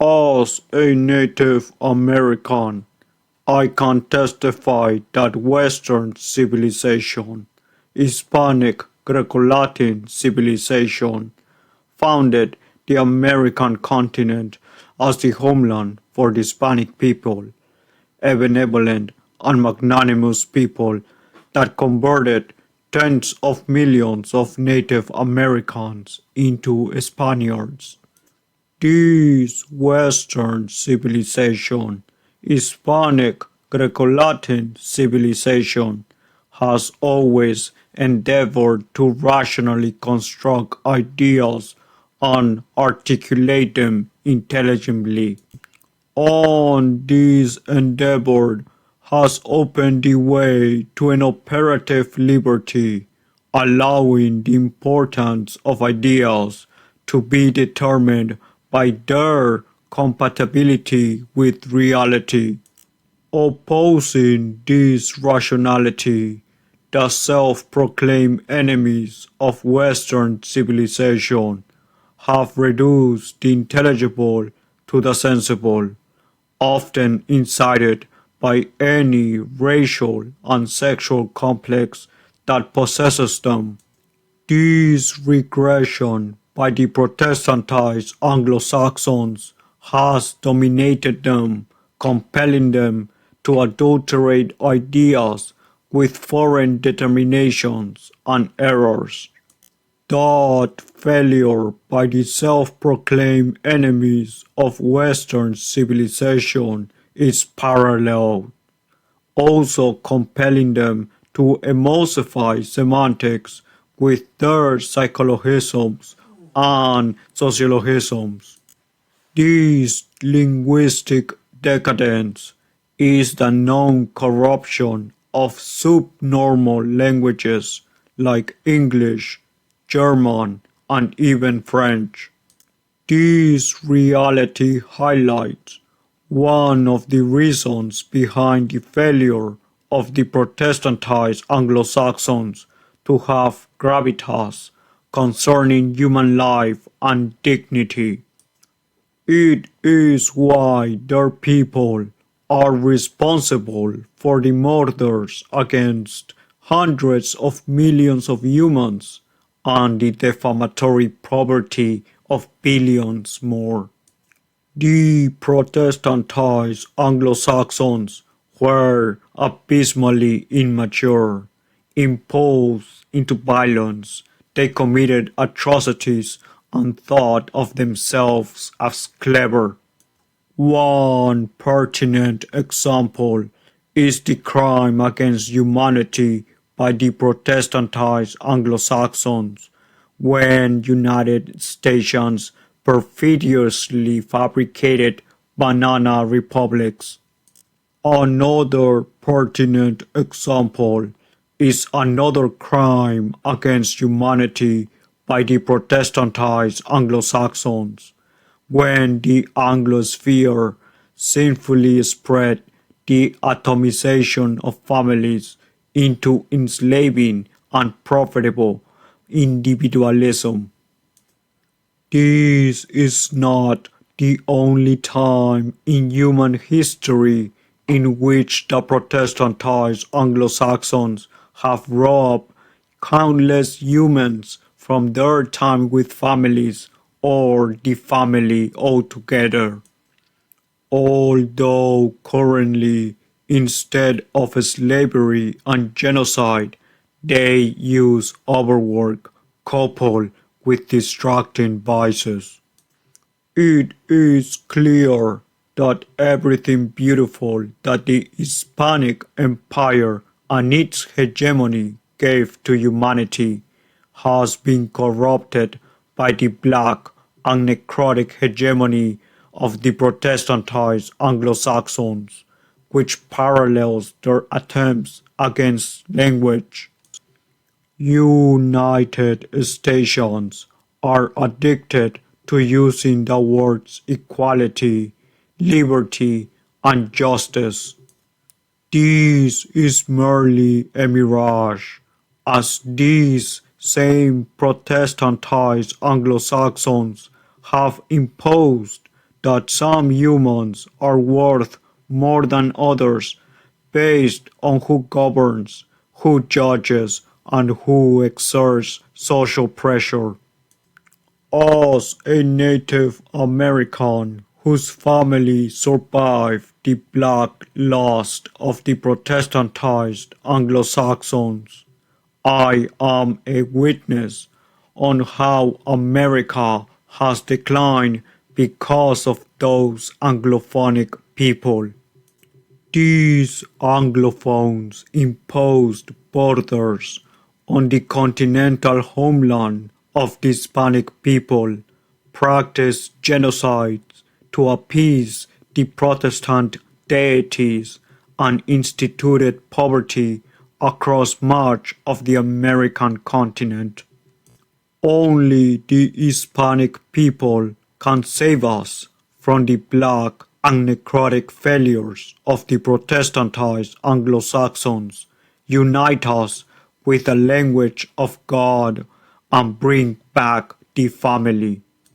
As a Native American, I can testify that Western civilization, Hispanic Greco-Latin civilization, founded the American continent as the homeland for the Hispanic people, a benevolent and magnanimous people that converted tens of millions of Native Americans into Spaniards. This Western civilization, Hispanic Greco-Latin civilization, has always endeavored to rationally construct ideas and articulate them intelligently. On this endeavor has opened the way to an operative liberty, allowing the importance of ideas to be determined by their compatibility with reality. Opposing this rationality, the self-proclaimed enemies of Western civilization have reduced the intelligible to the sensible, often incited by any racial and sexual complex that possesses them. This regression by the protestantized Anglo-Saxons has dominated them, compelling them to adulterate ideas with foreign determinations and errors. That failure by the self-proclaimed enemies of Western civilization is parallel, also compelling them to emulsify semantics with their psychologisms and sociologisms. This linguistic decadence is the known corruption of subnormal languages like English, German, and even French. This reality highlights one of the reasons behind the failure of the Protestantized Anglo-Saxons to have gravitas concerning human life and dignity. It is why their people are responsible for the murders against hundreds of millions of humans and the defamatory poverty of billions more. The Protestantized Anglo-Saxons were abysmally immature. Imposed into violence, they committed atrocities and thought of themselves as clever. One pertinent example is the crime against humanity by the Protestantized Anglo-Saxons when United States perfidiously fabricated banana republics. Another pertinent example is another crime against humanity by the Protestantized Anglo-Saxons when the Anglosphere sinfully spread the atomization of families into enslaving and profitable individualism. This is not the only time in human history in which the Protestantized Anglo-Saxons have robbed countless humans from their time with families or the family altogether. Although currently, instead of slavery and genocide, they use overwork coupled with distracting vices. It is clear that everything beautiful that the Hispanic Empire and its hegemony gave to humanity has been corrupted by the black and necrotic hegemony of the Protestantized Anglo-Saxons, which parallels their attempts against language. United Stations are addicted to using the words equality, liberty, and justice. This is merely a mirage, as these same Protestantized Anglo-Saxons have imposed that some humans are worth more than others based on who governs, who judges, and who exerts social pressure. As a Native American whose family survived the black lust of the protestantized Anglo-Saxons, I am a witness on how America has declined because of those anglophonic people. These Anglophones imposed borders on the continental homeland of the Hispanic people, practiced genocides to appease the Protestant deities, and instituted poverty across much of the American continent. Only the Hispanic people can save us from the black and necrotic failures of the protestantized Anglo-Saxons, unite us with the language of God, and bring back the family.